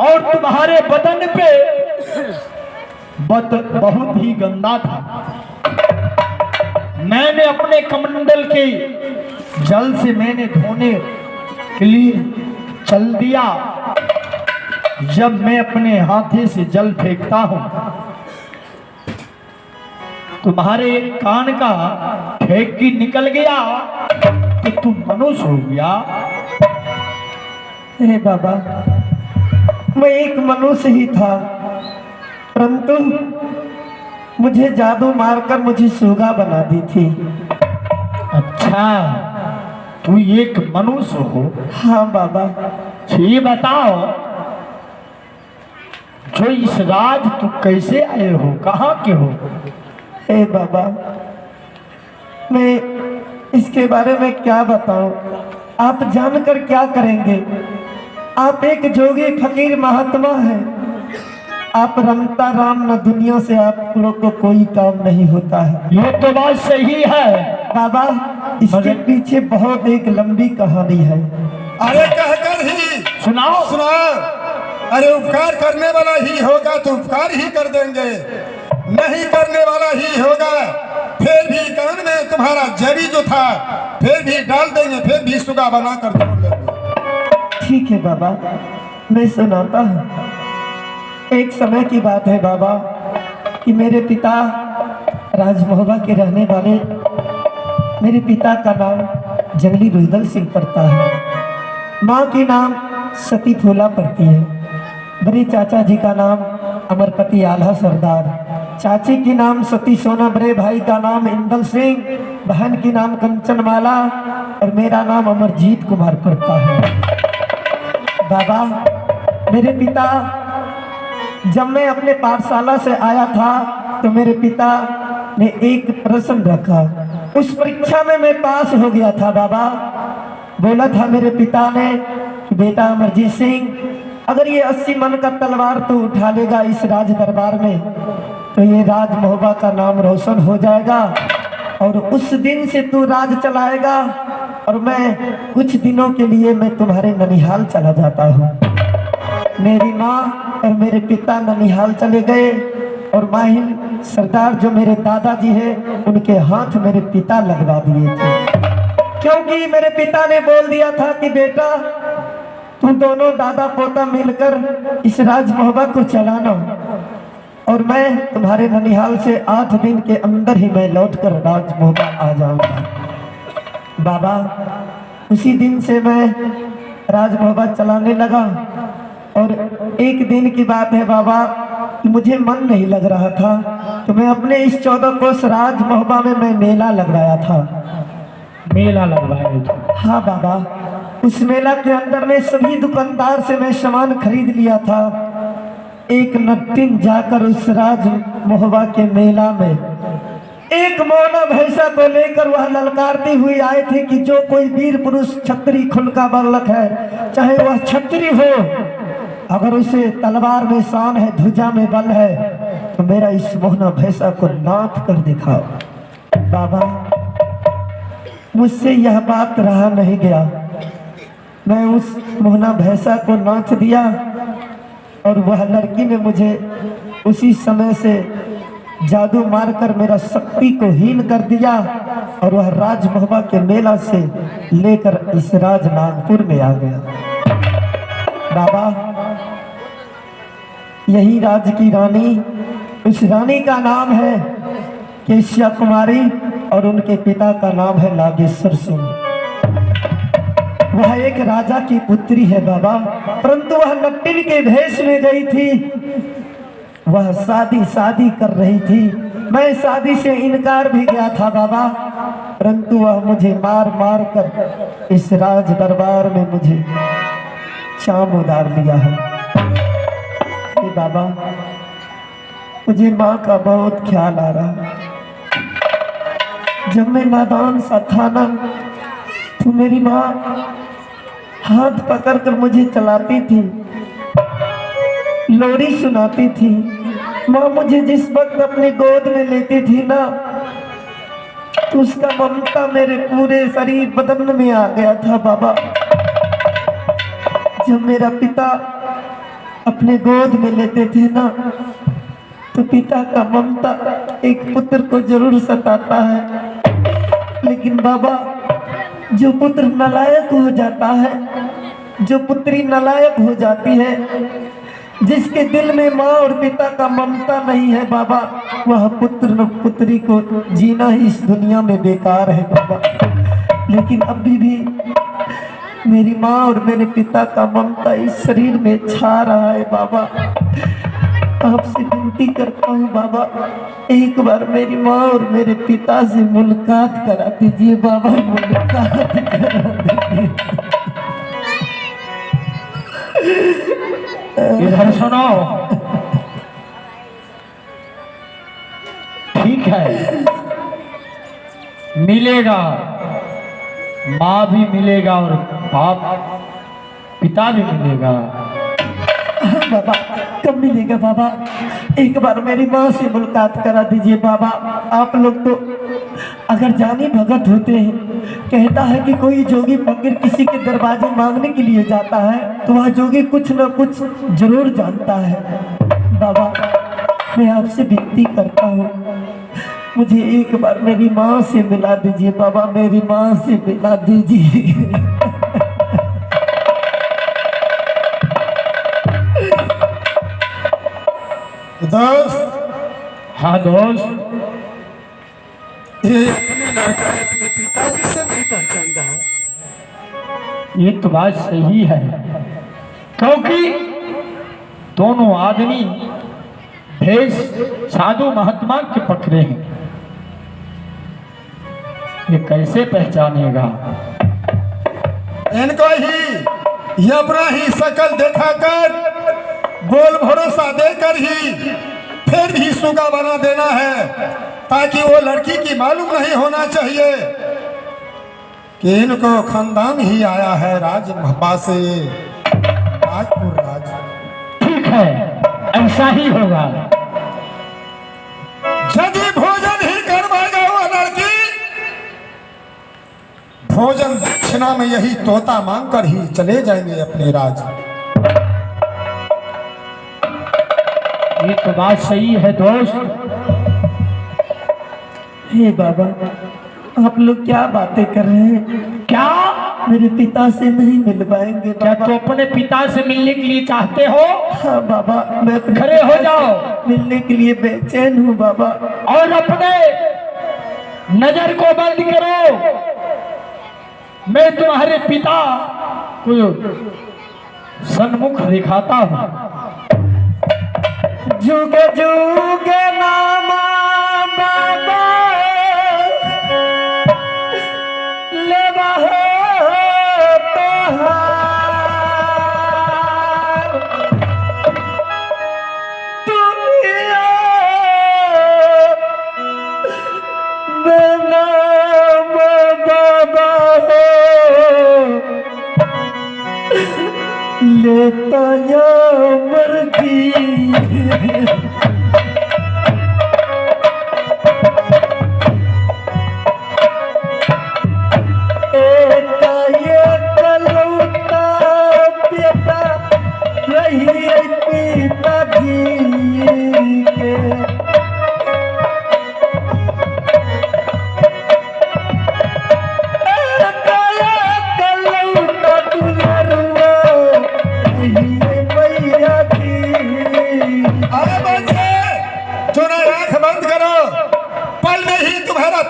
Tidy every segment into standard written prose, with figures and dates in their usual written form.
और तुम्हारे बदन पे बहुत ही गंदा था। मैंने अपने कमंडल के जल से मैंने धोने के लिए चल दिया। जब मैं अपने हाथे से जल फेंकता हूं, तुम्हारे कान का फेंकी निकल गया तो तुम मनुष्य हो गया। हे बाबा, मैं एक मनुष्य ही था, परंतु मुझे जादू मारकर मुझे सूगा बना दी थी। अच्छा, तू एक मनुष्य हो? हाँ बाबा। ये बताओ, जो इस राज तू कैसे आए हो, कहाँ के हो? हे बाबा, मैं इसके बारे में क्या बताऊं? आप जानकर क्या करेंगे? आप एक जोगी फकीर महात्मा हैं। आप रमता राम न दुनिया से आप लोग को कोई काम नहीं होता है। ये तो बात सही है बाबा, इसके पीछे बहुत एक लंबी कहानी है। अरे कहकर ही सुनाओ। सुना। अरे उपकार करने वाला ही होगा तो उपकार ही कर देंगे, नहीं करने वाला ही होगा फिर भी कान में तुम्हारा जड़ी जो था फिर भी डाल देंगे, फिर भी सुगा बना कर छोड़ देंगे। ठीक है बाबा, मैं सुनाता हूँ। एक समय की बात है बाबा कि मेरे पिता राजमहबा के रहने वाले, मेरे पिता का नाम जंगली रुदल सिंह पड़ता है, माँ की नाम सती फूला पड़ती है, बड़े चाचा जी का नाम अमरपति आल्हा सरदार, चाची की नाम सती सोना, बड़े भाई का नाम इंदल सिंह, बहन की नाम कंचनमाला और मेरा नाम अमरजीत कुमार पड़ता है। बाबा, मेरे पिता जब मैं अपने पाठशाला से आया था तो मेरे पिता ने एक प्रश्न रखा, उस परीक्षा में मैं पास हो गया था। बाबा, बोला था मेरे पिता ने कि बेटा अमरजीत सिंह, अगर ये 80 मन का तलवार तू उठा लेगा इस राज दरबार में तो ये राजमहबा का नाम रोशन हो जाएगा और उस दिन से तू राज चलाएगा और मैं कुछ दिनों के लिए मैं तुम्हारे ननिहाल चला जाता हूँ। मेरी माँ और मेरे पिता ननिहाल चले गए और माहिल सरदार जो मेरे दादाजी हैं उनके हाथ मेरे पिता लगवा दिए थे, क्योंकि मेरे पिता ने बोल दिया था कि बेटा तुम दोनों दादा पोता मिलकर इस राजमहबा को चलाना और मैं तुम्हारे ननिहाल से 8 दिन के अंदर ही मैं लौटकर राजमहबा आ जाऊंगा। बाबा, उसी दिन से मैं राजमहबा चलाने लगा और एक दिन की बात है बाबा कि मुझे मन नहीं लग रहा था तो मैं अपने इस 14 कोस राजमहबा में मैं मेला लगवाया था। मेला लगवाया था? हाँ बाबा, उस मेला के अंदर में सभी दुकानदार से मैं सामान खरीद लिया था। एक नट्टिन जाकर उस राजमहबा के मेला में एक मौना भैंसा को लेकर वह ललकारती हुई आए थे कि जो कोई वीर पुरुष छत्री खुल का बालक है, चाहे वह छत्री हो, अगर उसे तलवार में शान है, ध्वजा में बल है, तो मेरा इस मोहना भैंसा को नाथ कर दिखाओ। बाबा, मुझसे यह बात रहा नहीं गया, मैं उस मोहना भैंसा को नाच दिया और वह लड़की ने मुझे उसी समय से जादू मारकर मेरा शक्ति को हीन कर दिया और वह राजमहबा के मेला से लेकर इस राज नागपुर में आ गया। बाबा, यही राज की रानी, उस रानी का नाम है केशिया कुमारी और उनके पिता का नाम है नागेश्वर सिंह। वह एक राजा की पुत्री है बाबा, परंतु वह नट्टिन के भेष में गई थी। वह शादी कर रही थी, मैं शादी से इनकार भी गया था बाबा, परंतु वह मुझे मार मार कर इस राज दरबार में मुझे शाम उतार लिया है। बाबा, मुझे माँ का बहुत ख्याल आ रहा। जब मैं नादान सा था ना तो मेरी माँ हाथ पकड़कर मुझे चलाती थी, लोरी सुनाती थी। माँ मुझे जिस वक्त अपनी गोद में लेती थी ना तो उसका ममता मेरे पूरे शरीर बदन में आ गया था बाबा। जब मेरा पिता अपने गोद में लेते थे ना, तो पिता का ममता एक पुत्र को जरूर सताता है। लेकिन बाबा, जो पुत्र नालायक हो जाता है, जो पुत्री नालायक हो जाती है, जिसके दिल में माँ और पिता का ममता नहीं है बाबा, वह पुत्र पुत्री को जीना ही इस दुनिया में बेकार है बाबा। लेकिन अभी भी मेरी माँ और मेरे पिता का ममता इस शरीर में छा रहा है बाबा। आपसे विनती करता हूँ बाबा, एक बार मेरी माँ और मेरे पिता से मुलाकात करा दीजिए बाबा, मुलाकात करा दीजिए। इधर सुनो, ठीक है, मिलेगा, माँ भी मिलेगा और बाप पिता भी मिलेगा। बाबा कब मिलेगा बाबा? एक बार मेरी माँ से मुलाकात करा दीजिए बाबा। आप लोग तो अगर जानी भगत होते हैं, कहता है कि कोई जोगी फकीर किसी के दरवाजे मांगने के लिए जाता है तो वह जोगी कुछ न कुछ जरूर जानता है। बाबा मैं आपसे विनती करता हूँ, मुझे एक बार मेरी माँ से मिला दीजिए बाबा, मेरी माँ से मिला दीजिए। दोस्त, हाँ दोस्त, ये अपने लड़का अपने पिताजी से नहीं पहचान रहा। ये तो बात सही है, क्योंकि दोनों आदमी भेष साधु महात्मा के पकड़े हैं, ये कैसे पहचानेगा? इनको ही ये अपना ही शकल दिखाकर, बोल भरोसा देकर ही फिर भी सुगा बना देना है, ताकि वो लड़की की मालूम नहीं होना चाहिए कि इनको खानदान ही आया है राजमहबा से, राजपुर राज। ठीक है, ऐसा ही होगा। यदि भोजन ही करवाएगा वो लड़की, भोजन दक्षिणा में यही तोता मांगकर ही चले जाएंगे अपने राज। ये तो बात सही है दोस्त। हे बाबा, आप लोग क्या बातें कर रहे हैं? क्या मेरे पिता से नहीं मिल पाएंगे क्या बाबा? तो अपने पिता से मिलने के लिए चाहते हो? हाँ बाबा, मैं अपने खड़े हो पिता से जाओ। मिलने के लिए बेचैन हूँ बाबा। और अपने नजर को बंद करो, मैं तुम्हारे पिता को सन्मुख दिखाता हूँ। जुग जुग नामा बाबा लेवा हो तोहार, दुनिया में नाम बाबा हो लेता या मर्जी।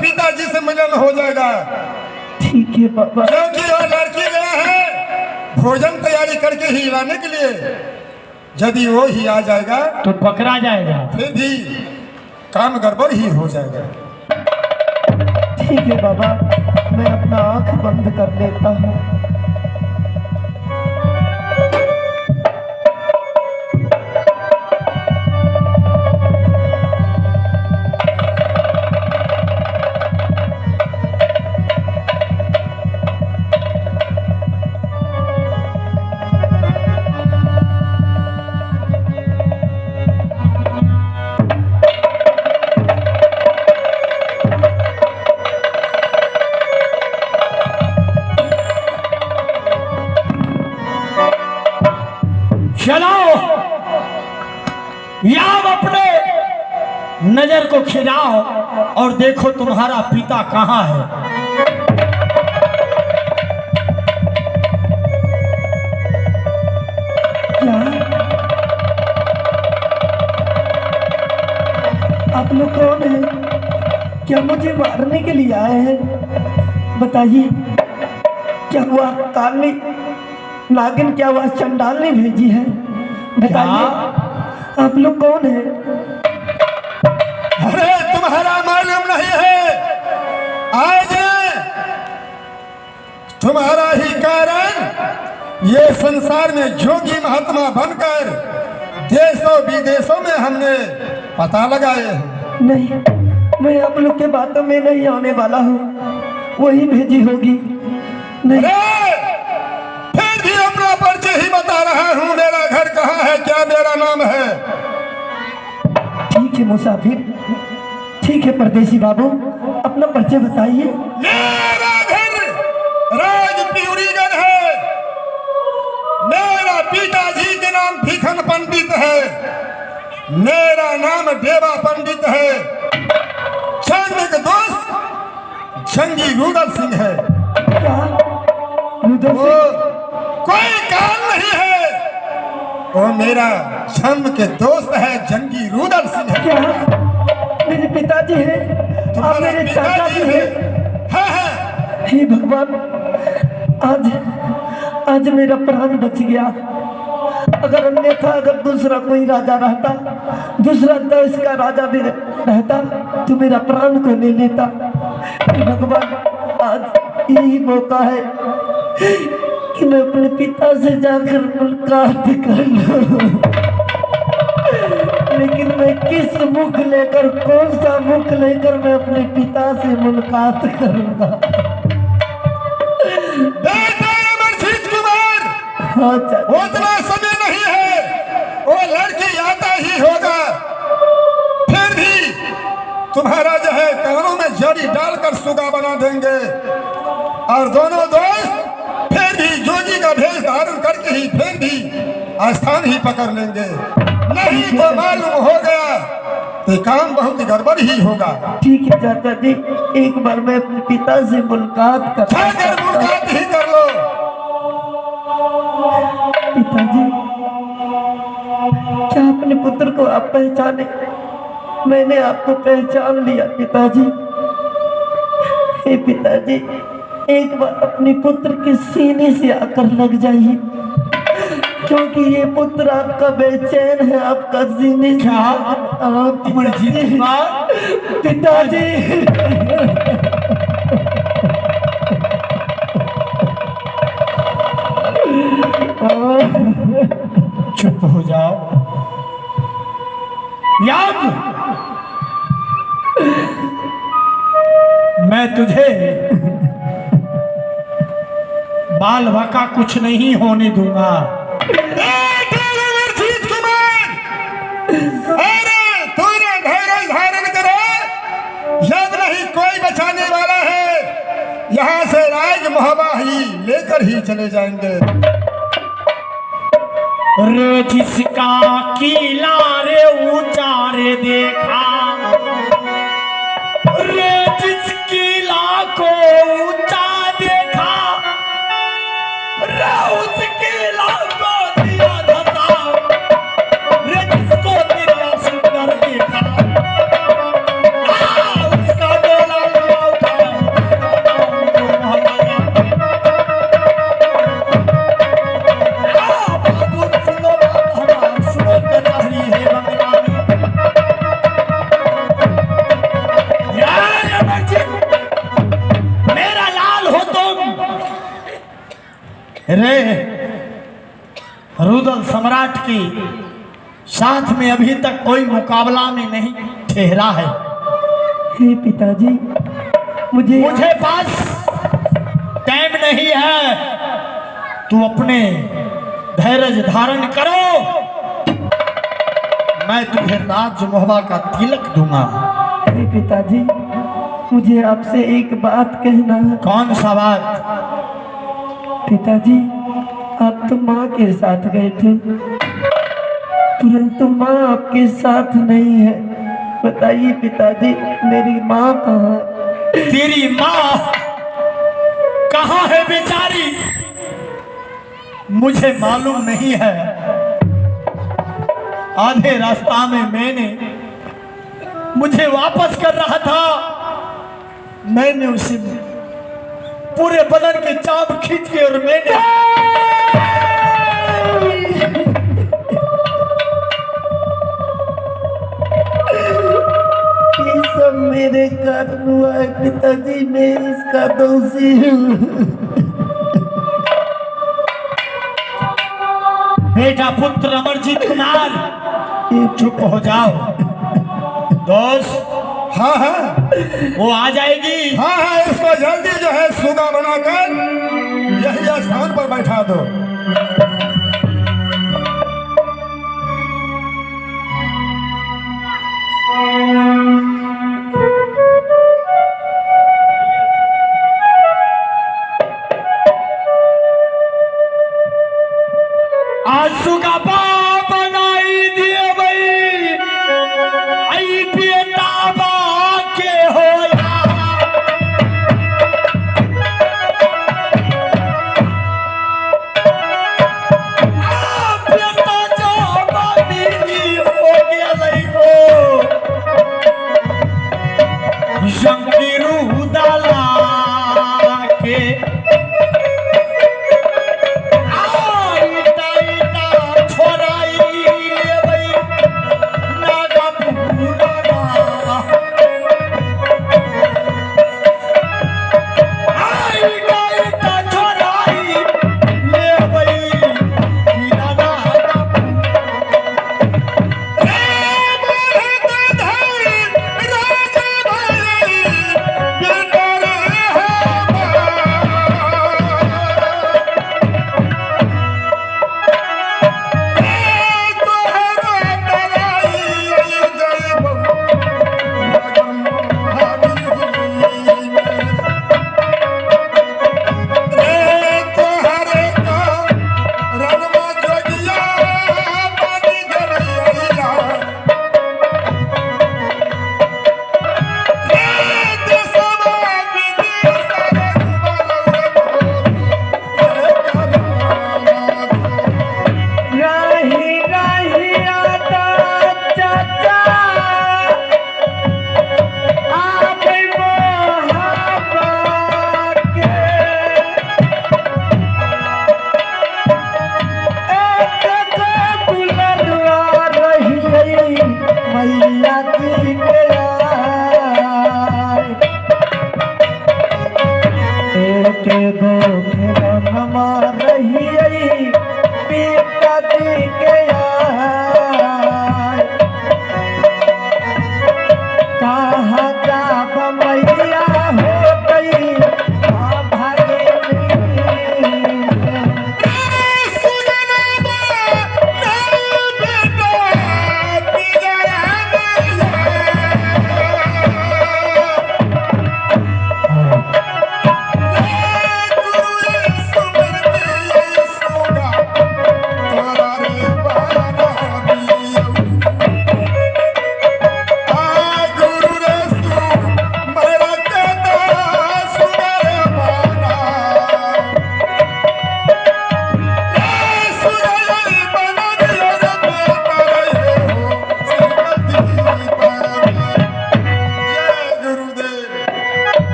पिताजी से मिलन हो जाएगा। ठीक है बाबा। क्योंकि वो लड़की गया है भोजन तैयारी करके ही लाने के लिए, यदि वो ही आ जाएगा तो पकड़ा जाएगा, फिर भी काम गड़बड़ ही हो जाएगा। ठीक है बाबा, मैं अपना आंख बंद कर लेता हूँ। जाओ या अपने नजर को खिंचाओ और देखो तुम्हारा पिता कहाँ है। क्या आप लोग कौन हैं? क्या मुझे मारने के लिए आए हैं? बताइए, क्या हुआ काली नागिन, क्या हुआ चंडाल ने भेजी है? बताइए आप लोग कौन हैं? अरे तुम्हारा मालूम नहीं है, आज तुम्हारा ही कारण ये संसार में जोगी महात्मा बनकर देशों विदेशों में हमने पता लगाए हैं। नहीं, मैं आप लोग के बातों में नहीं आने वाला हूँ, वही भेजी होगी। नहीं, अरे फिर भी अपना परिचय ही बता रहा हूँ, मेरा घर कहाँ है, क्या मेरा नाम है। ठीक है मुसाफिर, ठीक है परदेसी बाबू, अपना परिचय बताइए। मेरा घर राजपिउरीगढ़ है, मेरा पिताजी के नाम भिखन पंडित है, मेरा नाम देवा पंडित है, चंद दोस्त जंगी रुदल सिंह है। क्या रुदल वो सिंह? कोई काम नहीं है, वो मेरा जन्म के दोस्त है, जंगी रुदल सिंह है। क्या मेरे पिताजी हैं? आप तुम्हारे मेरे चाचा पिताजी जी है? हैं? हाँ। हे भगवान, आज मेरा प्राण बच गया। अगर अन्यथा अगर दूसरा कोई राजा रहता, दूसरा देश का राजा भी रहता तो मेरा प्राण को ले लेता। हे भगवान, आज यही मौका है कि मैं अपने पिता से जाकर मुलाकात कर लूं। लेकिन मैं किस मुख लेकर, कौन सा मुख लेकर मैं अपने पिता से मुलाकात करूंगा? बेटा अमरजीत कुमार, हाँ चाचा। उतना समय नहीं है, वो लड़की आता ही होगा। फिर भी तुम्हारा जो है कानों में जड़ी डालकर सुगा बना देंगे, और दोनों दोस्त फिर भी जोगी का भेष धारण करके ही फिर भी स्थान ही पकड़ लेंगे। नहीं तो मालूम हो गया तो काम बहुत गड़बड़ ही होगा। ठीक है चाचा जी, एक बार मैं अपने पिता से मुलाकात जाकर मुलाकात ही कर लो। पिताजी, क्या अपने पुत्र को आप पहचाने? मैंने आपको पहचान लिया पिताजी। हे पिताजी, एक बार अपने पुत्र के सीने से आकर लग जाइए, क्योंकि ये पुत्र आपका बेचैन है, आपका सीने से। अमरजीत कुमार, पिताजी, चुप हो जाओ। याद, मैं तुझे बाल बका कुछ नहीं होने दूंगा। अमरजीत कुमार, अरे तूने धैर्य धारण करो, जब नहीं कोई बचाने वाला है, यहाँ से राज मोहबा ही लेकर ही चले जाएंगे। रे जिसका किला रे ऊंचा रे देखा, रे जिस किला को ऊंचा देखा, रे उस किला को दिया धसा, रे जिसको तेरा सुंदर देखा, उसका डोला लिया उठा। मेरा लाल हो तुम, रे रुदल सम्राट की साथ में अभी तक कोई मुकाबला में नहीं ठहरा है। हे पिताजी, मुझे पास टाइम नहीं है, तू अपने धैर्य धारण करो, मैं तुम्हें राज मोहबा का तिलक दूंगा। हे पिताजी, मुझे आपसे एक बात कहना है। कौन सा बात? पिताजी, आप तो माँ के साथ गए थे, परंतु माँ आपके साथ नहीं है। बताइए पिताजी, मेरी माँ कहाँ है? तेरी माँ कहाँ है बेचारी, मुझे मालूम नहीं है। आधे रास्ता में मुझे वापस कर रहा था, मैंने उसे पूरे बदन के चाप खींच के और मैंने ये सब मेरे कारण हुआ है पिताजी, मैं इसका दोषी हूँ। बेटा पुत्र अमरजीत कुमार, चुप हो जाओ। दोस्त, हाँ हाँ वो आ जाएगी। हाँ हाँ, इसको जल्दी जो है सुगा बनाकर यही स्थान पर बैठा दो। आज सुगा बाप बनाई दिए भाई, आई बेटा बाके होया। बेटा जो बाबी हो गया नहीं हो, जंगीरू डाला के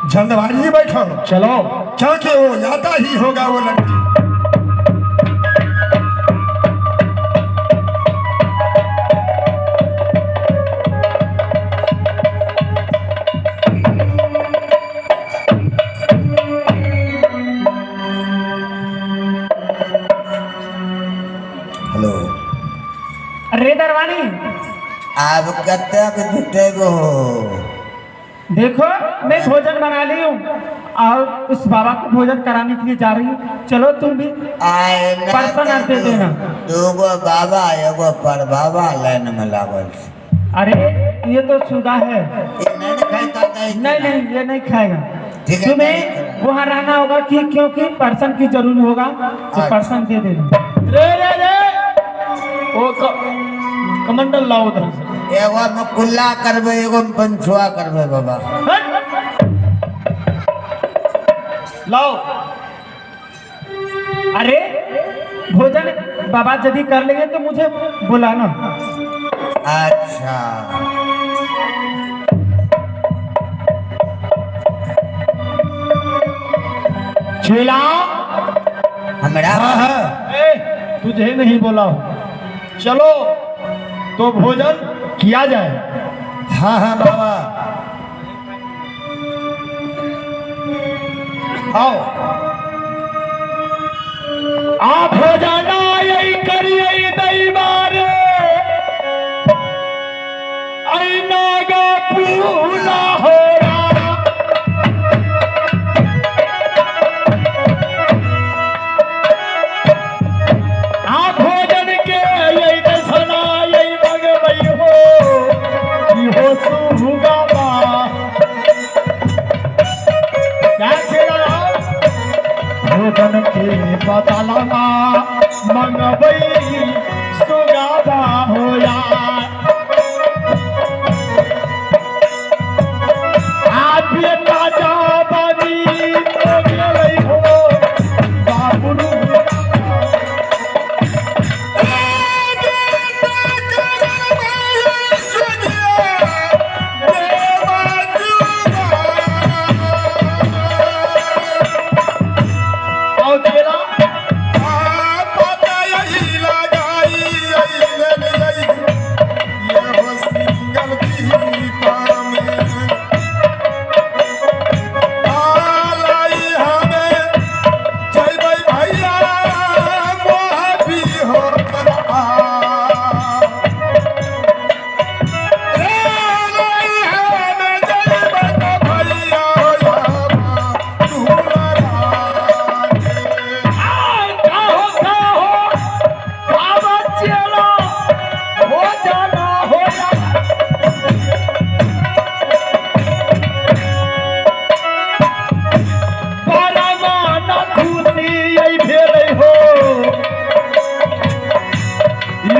जल्दबाजी में बैठो, चलो। क्योंकि वो जाता ही होगा वो लड़की। हेलो, अरे दरवानी, आप कब तक जुटे हो? देखो मैं भोजन बना ली हूँ और उस बाबा को भोजन कराने के लिए जा रही हूँ। चलो तुम भी परसन आते देना। दूगो बाबा एगो पर बाबा लाइन में लागल। अरे ये तो सुगा है। ये नहीं कहता नहीं नहीं नहीं ये नहीं खाएगा। ठीक है, तुम्हें नहीं वहाँ रहना होगा कि क्योंकि पर्सन की जरूरी होगा तो अच्छा। पर्सन दे देना। रे रे रे वो कमंडल लाओ उधर से। एगो में कुल्ला करबे, एगो में पंचुआ करबे बाबा। हट! लाओ। अरे भोजन बाबा यदि कर लेंगे तो मुझे बुलाना। अच्छा चेला हमरा हाँ हाँ ए, तुझे नहीं बोला हूं। चलो तो भोजन किया जाए। हाँ हाँ बाबा आओ आप हो जाना यही करिए दैवार नागा पूला हो आप भोजन के यही दसना यही मगवई हो सुगा क्या छेड़ा भोजन के बदलवा मंगवई सुगावा हो यार आप ये ताजा बाजी तो गेलई हो बाबुरू आओ तेरा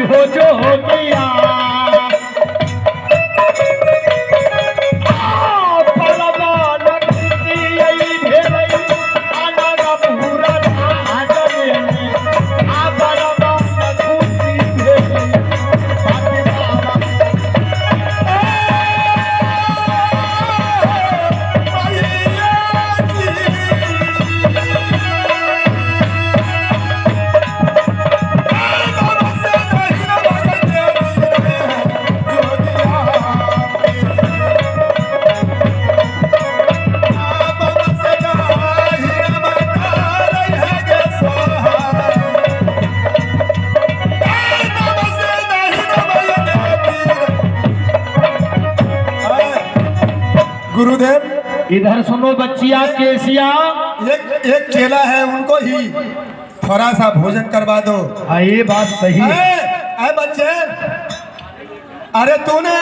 हो जो गया परमान खुशी यही भेलई आना पूरा आजरे आ परमान खुशी भेलई बाकी गुरुदेव इधर सुनो बच्चिया केसिया एक चेला है, उनको ही थोड़ा सा भोजन करवा दो। हाँ ये बात सही है। अरे बच्चे, अरे तूने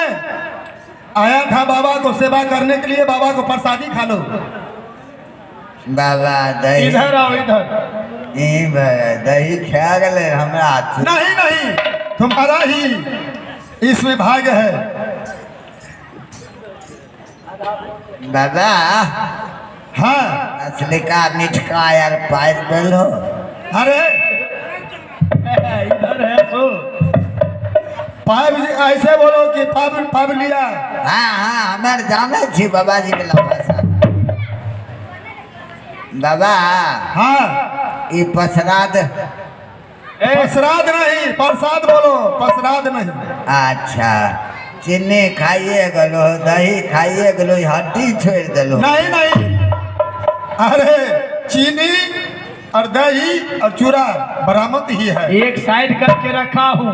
आया था बाबा को सेवा करने के लिए, बाबा को प्रसादी खा लो। बाबा दही इधर आओ इधर। दही खा गए हमरा नहीं नहीं, तुम्हारा ही इसमें भाग है। बाबा हाँ असली का मिठका यार पाइप बेलो। अरे इधर है सो पाइप ऐसे बोलो कि पाइप पाइप लिया। हाँ हाँ हमारे जाने छी बाबा जी के भाषा। बाबा हाँ ये प्रसाद प्रसाद नहीं, प्रसाद बोलो, प्रसाद नहीं। अच्छा चीनी खाइए गलो, दही खाइए गलो, हड्डी छोड़ दलो। नहीं नहीं, अरे चीनी और दही और चूरा बरामद ही है। एक साइड करके रखा हूँ।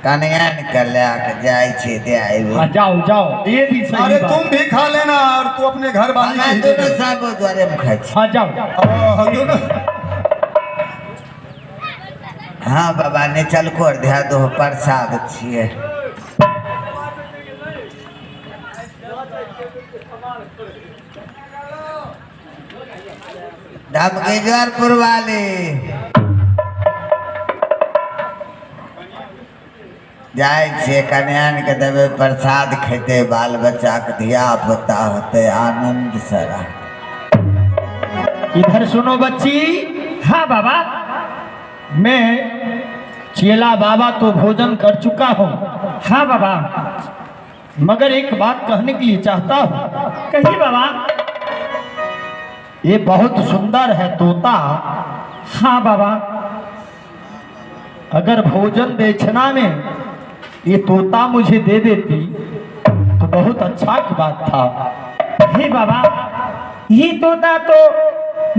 कन्यान के लेके जाए छी दे आइबो। हाँ, जाओ जाओ ये भी सही अरे बात। तुम भी खा लेना और तू अपने घर वाली हमें की दोनों सब द्वारे में खाई छी। हाँ जाओ दोनों। हाँ बाबा ने चल कर दे दो प्रसाद छिए। धमकेश्वरपुर वाली जाए छे कन्यान के देवे प्रसाद खेते बाल बच्चा के धिया पुता होते आनंद सरा। इधर सुनो बच्ची। हाँ बाबा। मैं चेला बाबा तो भोजन कर चुका हूँ। हाँ बाबा। मगर एक बात कहने के लिए चाहता हूँ। कहिए बाबा। ये बहुत सुंदर है तोता। हाँ बाबा। अगर भोजन दक्षिणा में ये तोता मुझे दे देती तो बहुत अच्छा की बात था। हे बाबा, ये तोता तो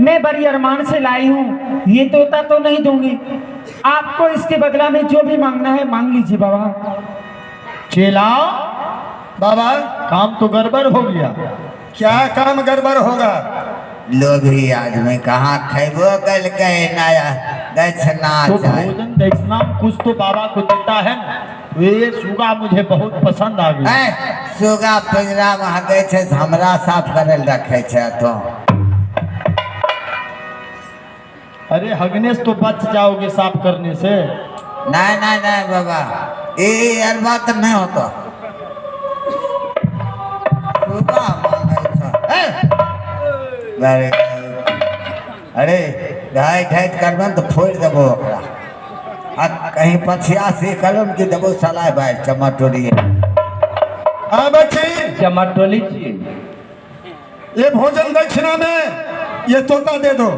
मैं बड़ी अरमान से लाई हूँ, ये तोता तो नहीं दूंगी। आपको इसके बदला में जो भी मांगना है मांग लीजिए बाबा। चेला बाबा काम तो गड़बड़ हो गया। क्या काम गड़बड़ होगा? लोभी आदमी कहाँ खेबो कल के नया दक्षिणा तो चाहे। भोजन दक्षिणा कुछ तो बाबा को देता है। ये सुगा मुझे बहुत पसंद आ गई। सुगा पिंजरा में हगे छे हमरा साफ करे रखे छे तो। अरे हगने से तो बच जाओगे साफ करने से। नहीं नहीं नहीं बाबा, ये यार बात नहीं होता। सुगा मांगे छे। Very good. अरे ढाई ढाई करबन तो फोड़ देबो ओकरा। आ कहीं पछिया से कलम की देबो सलाह भाई चमटोरी। हाँ बच्ची, चमटोली चाहिए। ये भोजन दक्षिणा में ये तोता दे दो।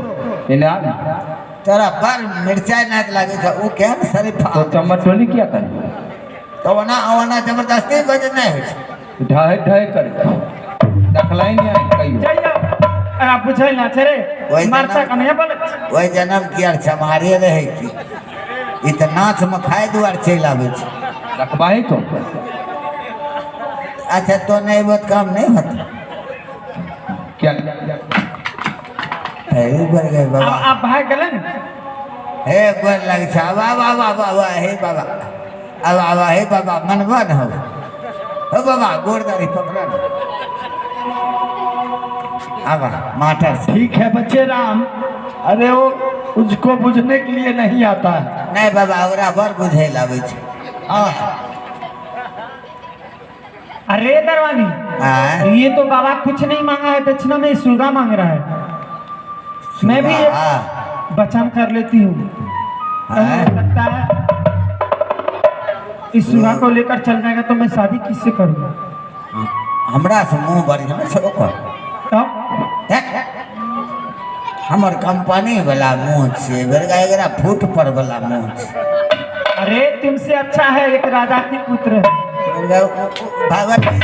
तेरा पर मिर्चाई नहीं लगे था वो क्या शरीफा तो चमटोली क्या करे? तो वना जबरदस्ती वजन नहीं है। ढाई ढाई करे दखलाई नहीं आई कहियो। जाइए आप बुझे ना चले वही मारता जन्म- कन्हैया बोले। वही जन्म की यार चमारे रहे की इतना में खाए दुआर चल आवे छे। रखवाही तो अच्छा तो नहीं बहुत काम नहीं होता। क्या हे ऊपर गए बाबा। आप भाग गए ना। हे गोर लग छा बाबा बाबा बाबा हे बाबा अब आवा हे बाबा मनवा न हो बाबा गोरदारी पकड़ आवा माटर से। ठीक है बच्चे राम। अरे वो उसको बुझने के लिए नहीं आता है। नहीं बाबा ओकरा बर बुझे लावे छे। अरे दरवानी, हाँ? ये तो बाबा कुछ नहीं मांगा है दक्षिणा में, सुगा मांग रहा है। मैं भी एक वचन कर लेती हूँ। हाँ? लगता है इस सुगा को लेकर चल जाएगा तो मैं शादी किससे करूँगा? हमरा से मुंह बढ़िया से ओकर हमर कंपनी वाला मुंह छे बेरगा एकरा फुट पर वाला मुंह छे। अरे तुमसे अच्छा है एक राजा की पुत्र है। भगवती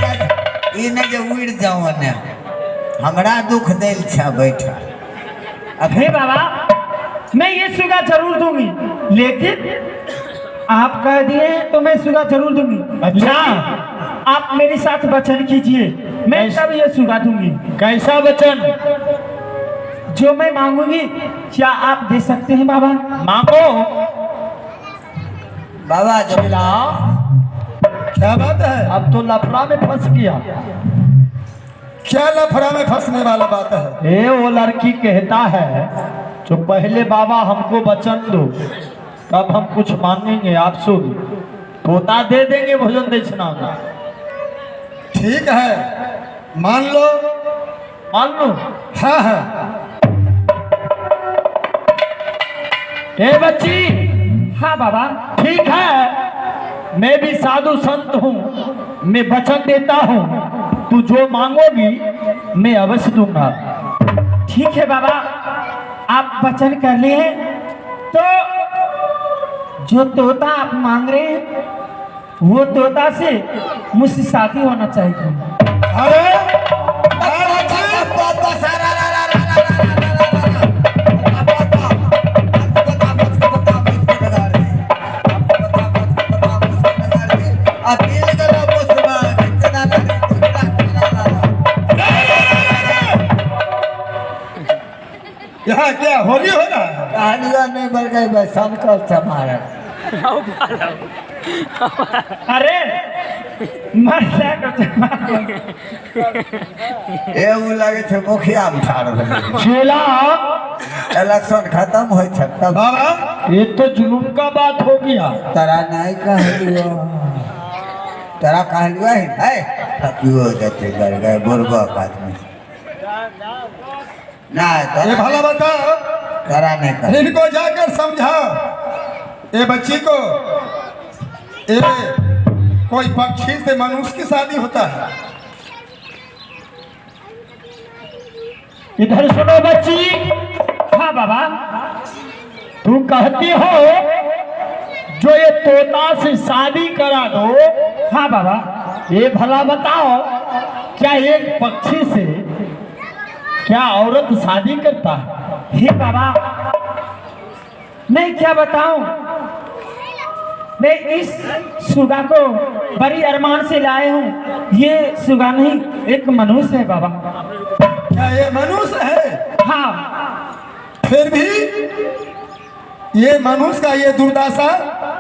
ई नहीं जे उड़ जाऊं ने हमरा दुख देल छा बैठा। अरे बाबा, मैं ये सुगा जरूर दूंगी, लेकिन आप कह दिए तो मैं सुगा जरूर दूंगी। अच्छा। आप मेरे साथ वचन कीजिए, मैं तब ये सुगा दूंगी। कैसा वचन? जो मैं मांगूंगी क्या आप दे सकते हैं बाबा? मांगो। बाबा जब चेला क्या बात है? अब तो लफड़ा में फंस गया। क्या लफड़ा में फंसने वाला बात है? ए वो लड़की कहता है जो पहले बाबा हमको वचन दो तब हम कुछ मांगेंगे। आप सुन, तोता दे देंगे भोजन दक्षिणा में। ठीक है मान लो। मान लो। हाँ हाँ ए बच्ची। हाँ बाबा। ठीक है, मैं भी साधु संत हूँ, मैं वचन देता हूँ तू जो मांगोगी मैं अवश्य दूंगा। ठीक है बाबा, आप वचन कर लिए तो जो तोता आप मांग रहे हैं वो तोता से मुझसे शादी होना चाहिए। अरे यहाँ क्या होली हो रहा है? कहानियां नहीं बढ़ गई बस संकल्प हमारा। अरे मर जाएगा। ए वो लगे छे मुखिया में ठाड़ रहे चेला इलेक्शन खत्म हो सकता बाबा ये तो जुलूम का बात हो गया। तरा नहीं कहलियो तरा कहलियो है ठकियो जाते कर गए बुरबा आदमी ना ये भला बताओ, तरा नहीं कर इनको जाकर समझाओ, ये बच्ची को ये कोई पक्षी से मनुष्य की शादी होता है। इधर सुनो बच्ची। हाँ बाबा। तू कहती हो जो ये तोता से शादी करा दो। हाँ बाबा। ये भला बताओ क्या एक पक्षी से क्या औरत शादी करता है? हे बाबा, मैं क्या बताऊं, मैं इस सुगा को बड़ी अरमान से लाए हूँ। ये सुगा नहीं, एक मनुष्य है बाबा। क्या ये मनुष्य है? हाँ। फिर भी ये मनुष्य का ये दुर्दशा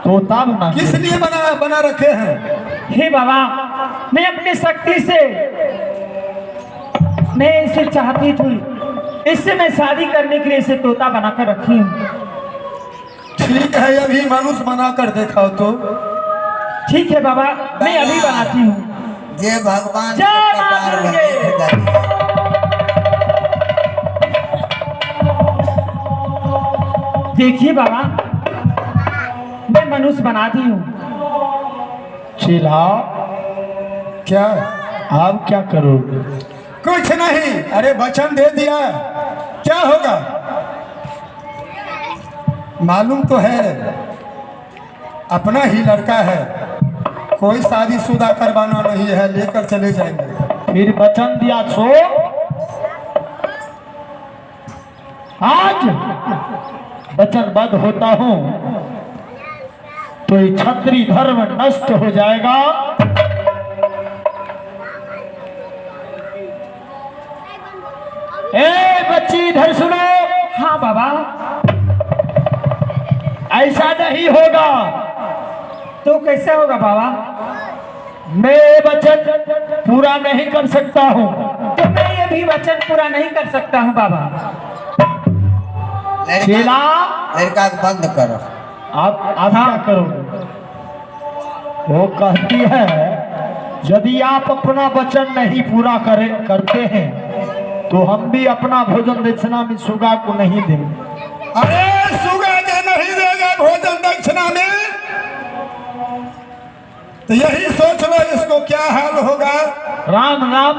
तोता बना के। किस लिए बना रखे हैं? हे बाबा, मैं अपनी शक्ति से मैं इसे चाहती थी, इससे मैं शादी करने के लिए इसे तोता बनाकर रखी हूँ। ठीक है, अभी मनुष्य बना कर देखा तो। ठीक है बाबा, मैं अभी बनाती हूँ। जे भगवान जय के मां कपार में दुर्गे। लिख दिया। देखिए बाबा, मैं मनुष्य बनाती हूँ। चेला क्या? आप क्या करोगे? कुछ नहीं, अरे वचन दे दिया, क्या होगा? मालूम तो है अपना ही लड़का है, कोई शादीशुदा करवाना नहीं है, लेकर चले जाएंगे। फिर वचन दिया सो आज वचनबद्ध होता हूँ तो ये क्षत्रिय धर्म नष्ट हो जाएगा। ए बच्ची इधर सुनो। हाँ बाबा। ऐसा नहीं होगा। तो कैसे होगा बाबा? मैं ये वचन पूरा नहीं कर सकता हूँ। तो मैं ये भी वचन पूरा नहीं कर सकता हूँ बाबा। चेला लड़का को बंद करो। आप क्या करोगे? वो कहती है यदि आप अपना वचन नहीं पूरा करते हैं तो हम भी अपना भोजन दक्षिणा में सुगा को नहीं देंगे। अरे सुगा के नहीं देगा भोजन दक्षिणा में, तो यही सोच लो इसको क्या हाल होगा। राम राम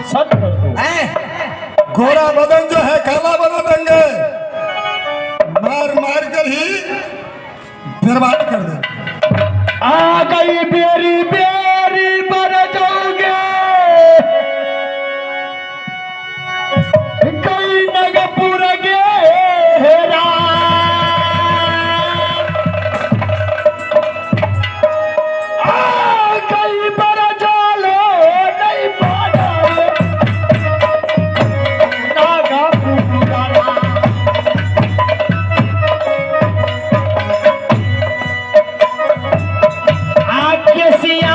सत कर दो। गोरा बदन जो है काला बना देंगे, मार मार कर ही बर्बाद कर देंगे। आ गई बेरी बेरी मर जाओगे, कई नगपुर गेरा। आ गई बर जालो नहीं पाना नागपुर। आके सिया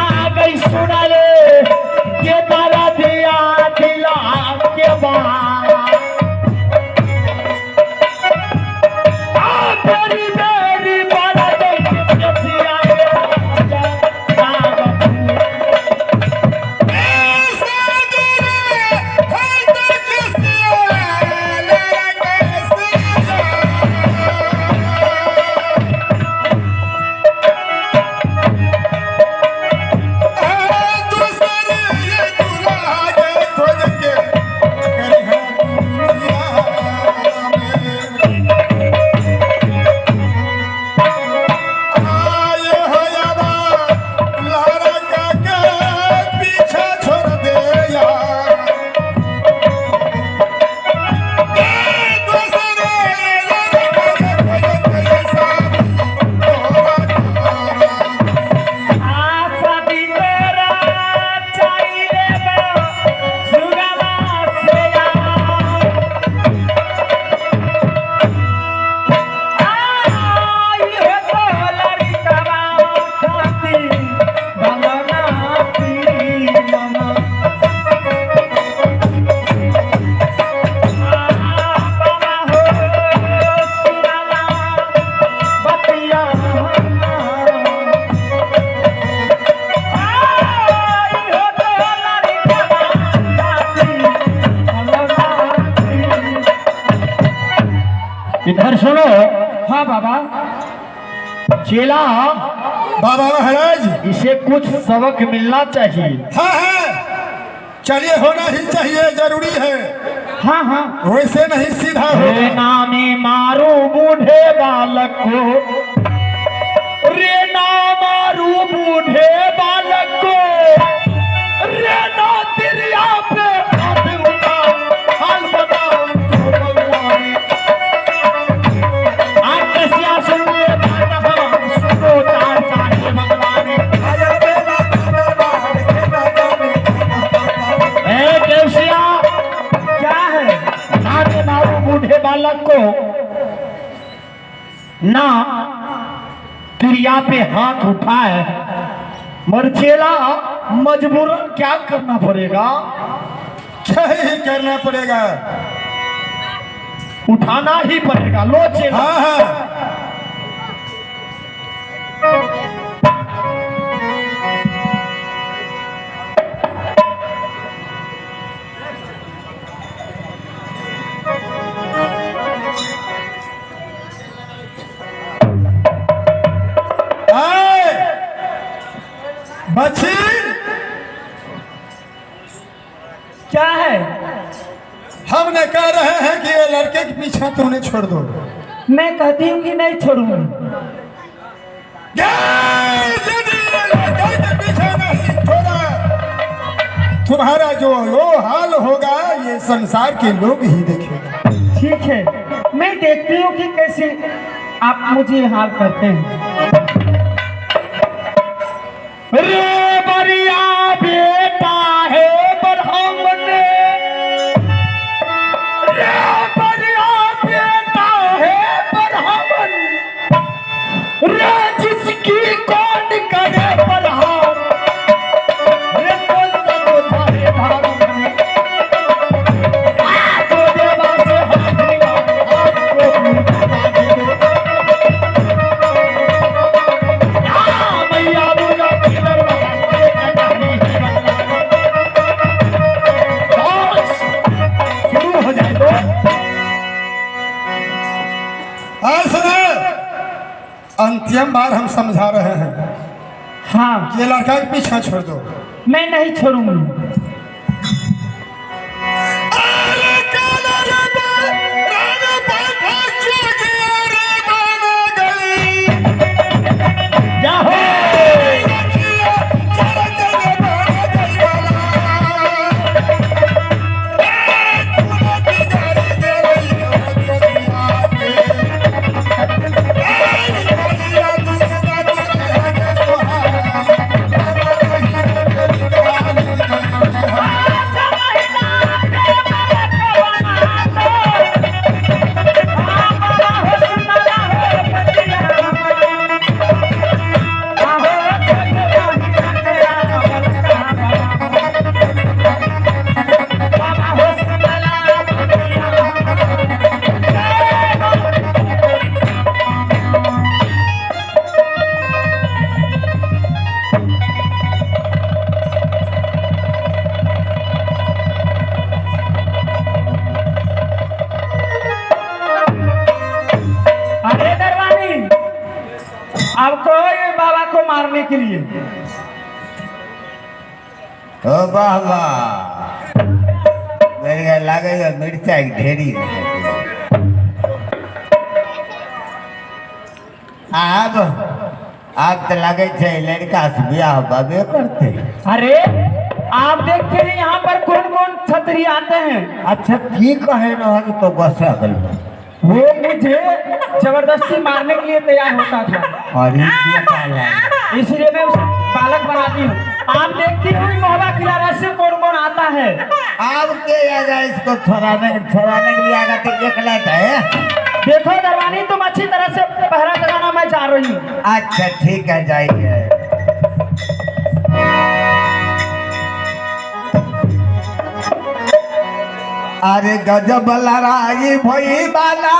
इधर सुनो। हाँ बाबा। चेला, बाबा महाराज, इसे कुछ सबक मिलना चाहिए। हाँ हाँ, चलिए, होना ही चाहिए, जरूरी है। हाँ हाँ। वैसे नहीं सीधा रे होगा। नामे मारो बूढ़े बालक को, रे ना मारू बूढ़े बालक को, रे ना तिरिया पे हाथ उठाओ, हाल बताओ तो भगवान। आप कैसिया सुन ले बात हम, सुनो चार चाहे भगवान। ए कैसिया, क्या है? नामे मारू बूढ़े बालक को, ना क्रिया पे हाथ उठाए, मरचेला मजबूरन क्या करना पड़ेगा? क्या ही करना पड़ेगा। उठाना ही पड़ेगा। लो चेला। हाँ हाँ, आए, बच्ची, क्या है? हमने कह रहे हैं कि ये लड़के के पीछे तूने छोड़ दो। मैं कहती हूँ कि नहीं छोड़ूंगी। यदि ये लड़के के पीछे नहीं छोड़ा, तुम्हारा जो वो हाल होगा ये संसार के लोग ही देखेगा। ठीक है, मैं देखती हूँ कि कैसे आप मुझे हाल करते हैं। रे बरिया बेटा है ब्राह्मण, रे बरिया बेटा है ब्राह्मण, रे जिसकी कौन करे बलहाम, रे कौन सा उठाए धाम, तो देवा से हाथ मिलाओ, आपको मिलता दे। मैया दुर्गा की दरबार कटानी शुरू हो जाए तो आज सुनो, अंतिम बार हम समझा रहे हैं, हाँ, ये लड़का के पीछे छोड़ दो। मैं नहीं छोड़ूंगी। जाहो आपको ये बाबा को मारने के लिए। ओ वाह वाह, मेरे लगेगा मिर्चा की ढेरी अब तो लगे छे लड़का से ब्याह बाबे करते। अरे आप देखते हैं यहाँ पर कौन कौन छतरी आते हैं। अच्छा की कहे रहो तो गुस्सा कर वो मुझे जबरदस्ती मारने के लिए तैयार होता था और ये क्या है? इसलिए मैं उसे बालक बनाती हूँ। आप देखती हुई मोहबा किनारा से कौन कौन आता है। अब के आएगा इसको छोड़ाने के लिए आएगा तो एक लाख है। देखो दरवानी, तुम अच्छी तरह से पहरा लगाना, मैं जा रही हूँ। अच्छा ठीक है, जाइए। अरे गजब लड़ाई भई बाला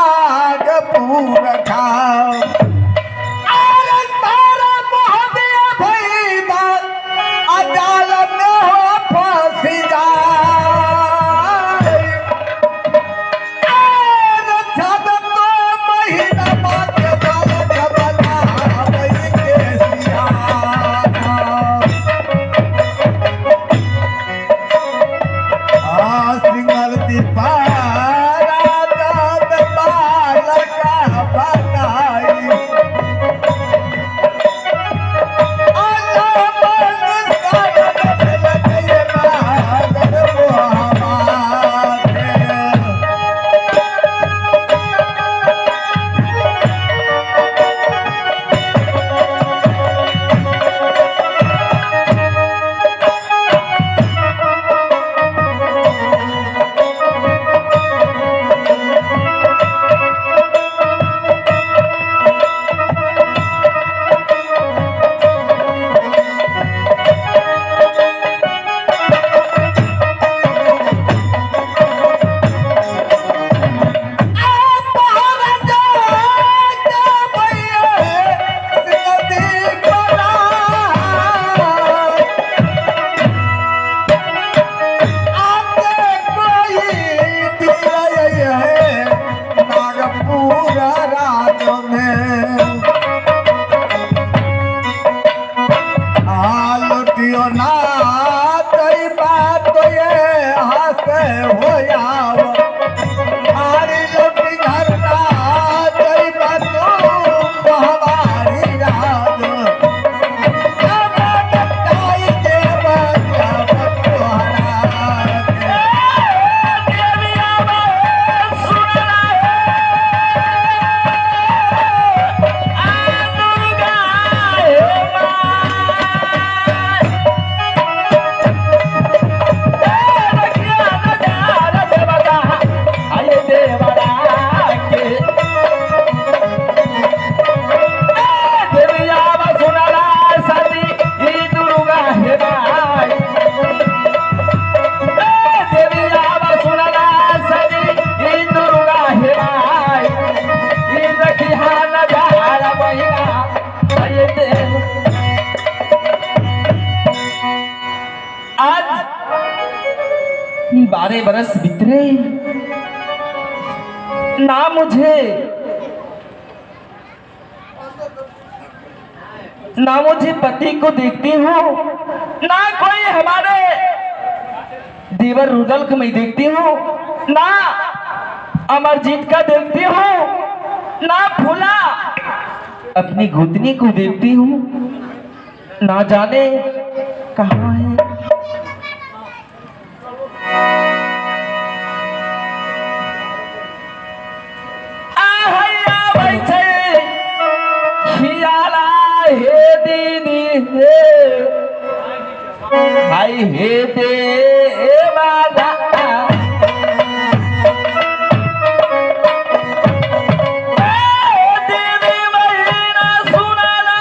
पूरा खाओ, अरे सारा मोहबिया भई बा अदालत में हो फांसी जाए, अरे जब तो हो जाव हमारी रोटी घरना जय बतो हमारी राज टकटाई के बचा बतोहरा आज 12 बरस बीतरे ना मुझे पति को देखती हूँ ना कोई हमारे देवर रुदल को मैं देखती हूँ ना अमरजीत का देखती हूँ ना फूला अपनी घुटनी को देखती हूँ ना जाने कहाँ है। हे दीदी हाय हे देवाला देवी महीना सुनाला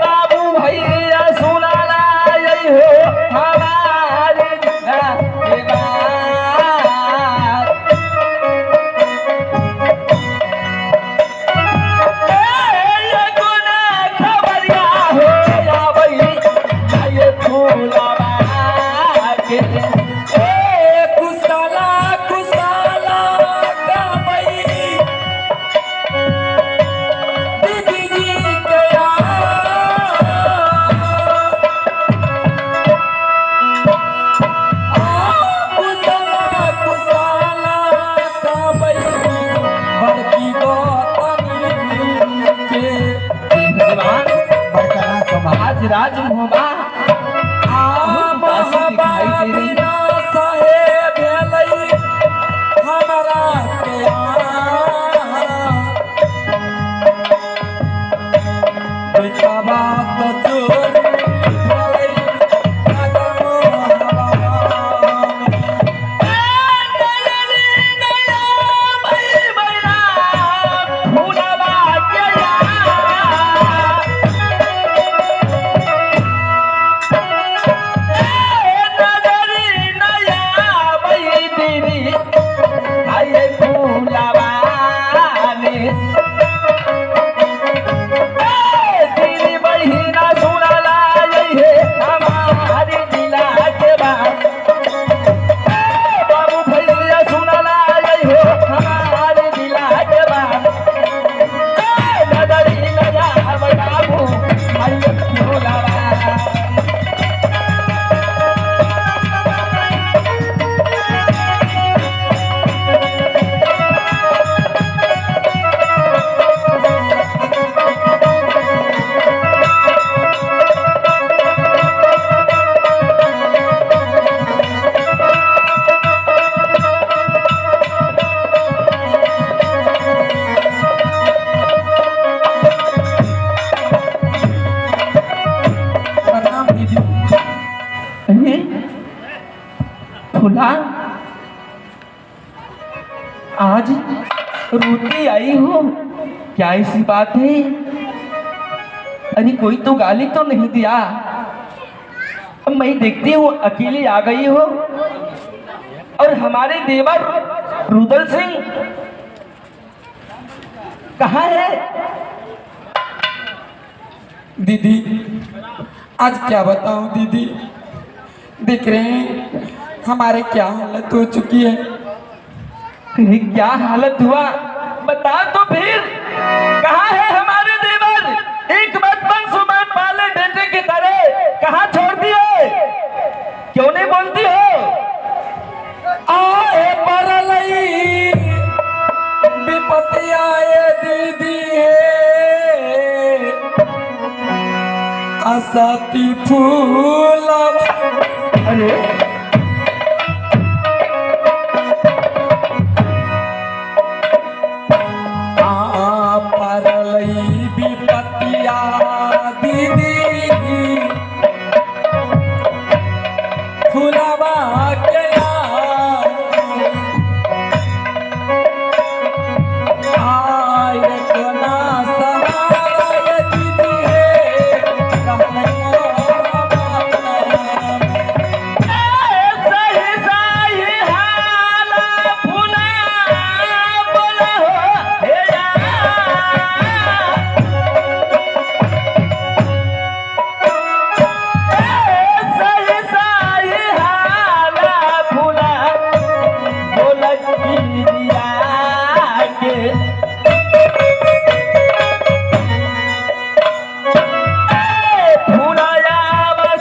बाबू भैया सुनाला हो हमारे खबरिया हो या भाई ये फूला के कुशला कुशला का भाई दीदी जी गया कुशला कुशला का भाई बड़की गौतमी के भगवान बरकरार समाज राज मोहबा बिना साहेब भेलै हमरा के बात चोरी भेलै अगर फुला आज रोती आई हो, क्या ऐसी बात है? अरे कोई तो गाली तो नहीं दिया? अब मैं देखती हूँ अकेली आ गई हो और हमारे देवर रुदल सिंह कहाँ है? दीदी आज क्या बताऊं दीदी, देख रहे हैं हमारे क्या हालत हो चुकी है। फिर क्या हालत हुआ बता तो फिर। कहाँ है हमारे देवर? एक बचपन सुबह पाले बेटे की तरह कहाँ छोड़ दिए? क्यों नहीं बोलती हो? आए परलई विपत्ति आए दीदी असती फूल। अरे परलई विपत्तिया दीदी फूलवा गया आय कोना सहाय दीदी सही सही हाला फूला बोला हो हे सही सही हाला फूला बोला दिया के फूलाया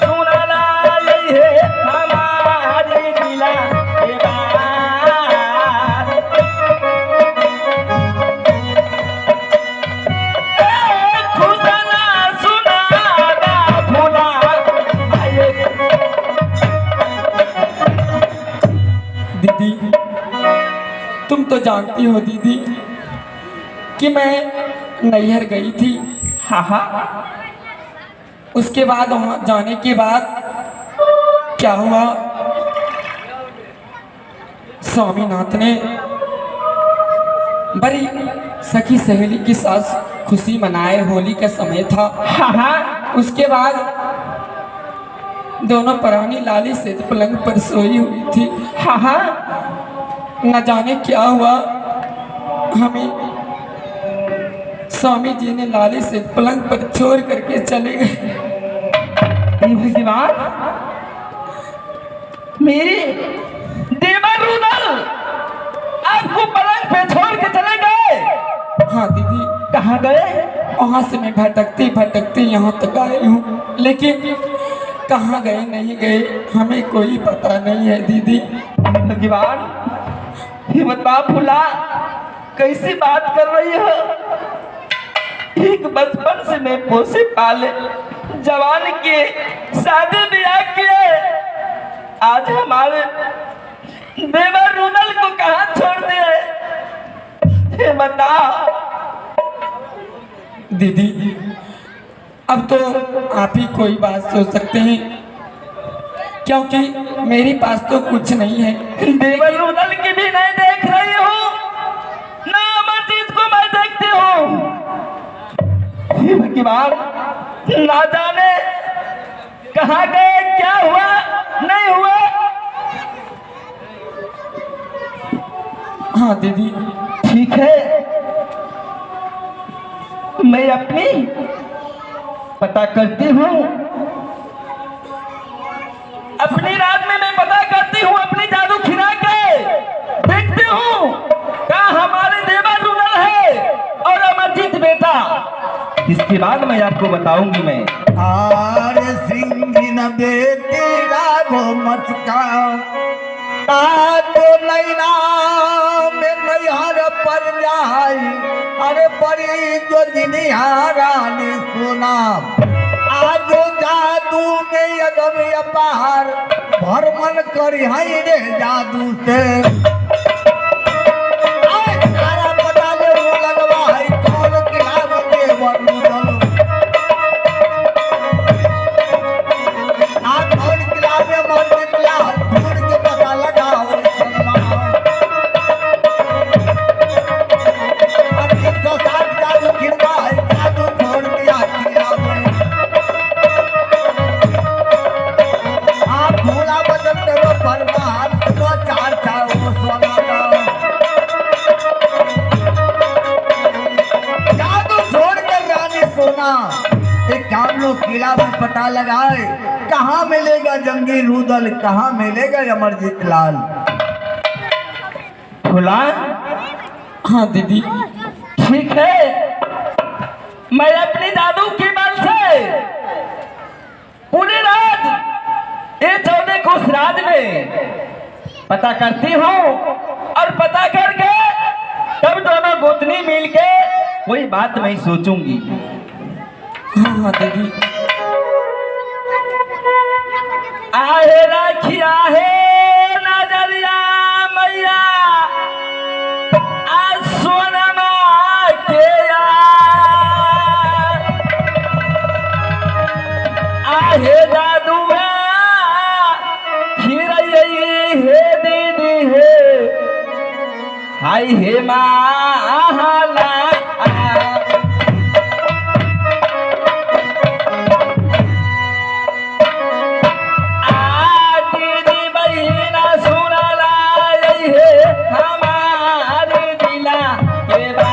सुनाला यही है हमारी दिला के बात। खुशना सुनाला फूला दीदी तुम तो जानती हो दीदी कि मैं नैहर गई थी। हाँ हाँ उसके बाद वहाँ जाने के बाद क्या हुआ, स्वामीनाथ ने बड़ी सखी सहेली के साथ खुशी मनाए, होली का समय था। हाँ हाँ उसके बाद दोनों प्राणी लाली से पलंग पर सोई हुई थी। हाँ हाँ न जाने क्या हुआ, हमें स्वामी जी ने लाली से पलंग पर छोड़ करके चले गए। हे भगवान, मेरे देवर रुदल आपको पलंग पे छोड़ के चले गए? हाँ दीदी, कहाँ गए? वहाँ से मैं भटकते भटकते यहाँ तक आई हूँ, लेकिन कहाँ गए नहीं गए हमें कोई पता नहीं है दीदी। भगवान, ये बता फुला कैसी बात कर रही हो? एक बचपन से मैं पोसे पाले जवान के शादी ब्याह किए, आज हमारे देवर रुदल को कहाँ छोड़ दिए? ये बता दीदी अब तो आप ही कोई बात सोच सकते हैं, क्योंकि मेरे पास तो कुछ नहीं है। देवर रुदल की भी नहीं देख रही हूँ, ना अमरजीत को मैं देखती हूँ। हे भगवान, ना जाने कहाँ गए, क्या हुआ नहीं हुआ। हाँ दीदी, ठीक है, मैं अपनी पता करती हूँ, अपनी रात में मैं पता करती हूँ, अपनी जादू खिला के देखती हूँ कहाँ हमारे देवर रुदल है और अमरजीत बेटा। इसके बाद मैं आपको बताऊंगी। मैं आर सिंह न बेटी राघो मचका तो नैना में नैहर पर जाई, अरे बड़ी जो जिनिहारानी सुना आजो जादू में यदम अपार भरमन करी हई रे जादू से। आए सारा पता ले वो लगवा है कौन किलाब के वरुदल आ कौन किलाब में मर निकला ढूंढ के पता लगाओ सलमान। 360 जादू गिरवा है जादू छोड़ दिया किलाब में। आप भूला बदल करो परमार तो चार चार वो ना, एक काम लो किला में पता लगाए कहाँ मिलेगा जंगी रुदल, कहाँ मिलेगा अमरजीत लाल। फुला, हाँ दीदी ठीक है, मैं अपनी दादू की बल से पूरी रात ये 14 कोस राज में पता करती हूँ और पता करके तब दोनों गोतनी मिल के कोई बात मैं सोचूंगी। हाँ दीदी। आहे राखिया है नजरिया मैया आज सोनमा के आहे दादू हे दीदी हे हाय हे माला दीदी बहिना सुनाला हे हमारे दिला के बात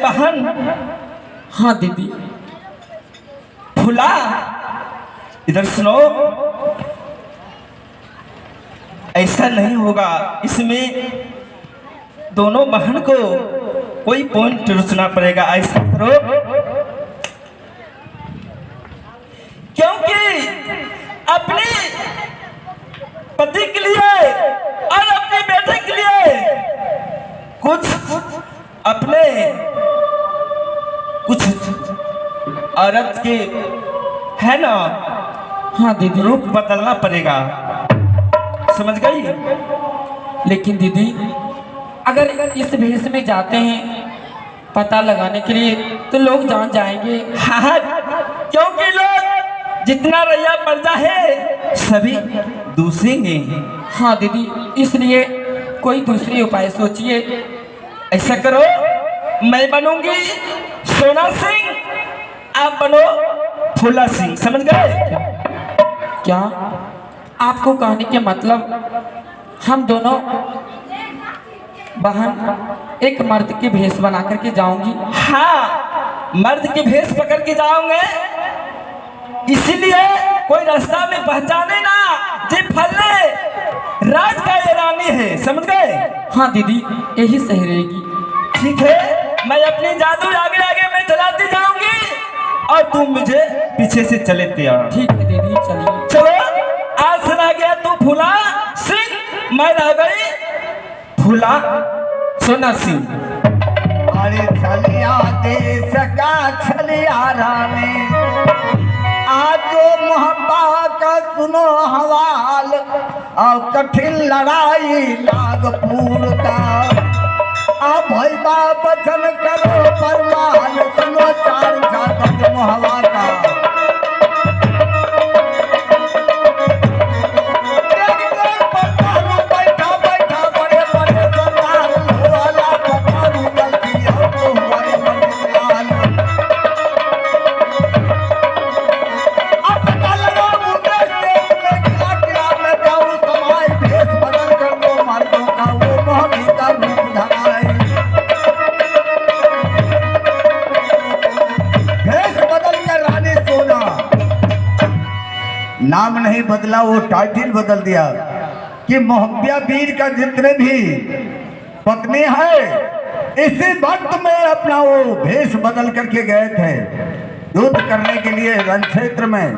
बहन। हाँ दीदी। फुला इधर सुनो, ऐसा नहीं होगा, इसमें दोनों बहन को कोई पॉइंट रचना पड़ेगा। ऐसा करो क्योंकि अपने पति के लिए और अपने बेटे के लिए कुछ अपने कुछ औरत के है ना। हाँ दीदी, रूप बदलना पड़ेगा, समझ गई। लेकिन दीदी अगर इस भेष में जाते हैं पता लगाने के लिए तो लोग जान जाएंगे। हाँ, क्योंकि लोग जितना रैया पर्दा है सभी दूसरेंगे। हाँ दीदी, इसलिए कोई दूसरी उपाय सोचिए। ऐसा करो, मैं बनूंगी सोना सिंह, आप बनो फूला सिंह, समझ गए? क्या आपको कहने के मतलब हम दोनों बहन एक मर्द के भेष बना करके जाऊंगी? हाँ, मर्द के भेष पकड़ के जाऊंगे, इसीलिए कोई रास्ता में पहचाने ना जी फल्ले राज का ये रानी है, समझ गए? हाँ दीदी, यही सही रहेगी। ठीक है, मैं अपनी जादू आगे आगे मैं चलाती जाऊंगी और तुम मुझे पीछे से चले तैयार। ठीक है दीदी, चलिए। चलो, आज सुना गया तू फूला सिंह, मैं रह गई फूला सोना सिंह। अरे चलिया देश का चलिया रानी, आज जो मोहब्बत का सुनो हवाल, और कठिन लड़ाई नागपुर का, अब भाई बचन करो फरमान, सुनो चार चार मोहब्बत का। नाम नहीं बदला, वो टाइटल बदल दिया कि मोहब्बिया वीर का जितने भी पत्नी है इसी वक्त में अपना वो भेष बदल करके गए थे युद्ध करने के लिए रण क्षेत्र में,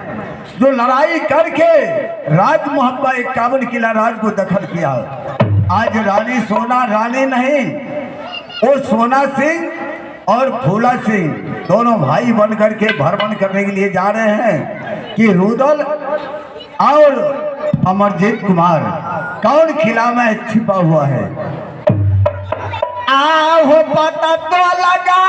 जो लड़ाई करके राज मोहब्बा 51 किला राज को दखल किया। आज रानी सोना रानी नहीं, वो सोना सिंह और फूला सिंह दोनों भाई बन करके भ्रमण करने के लिए जा रहे हैं कि रुदल और अमरजीत कुमार कौन किला में छिपा हुआ है। आओ पता तो लगा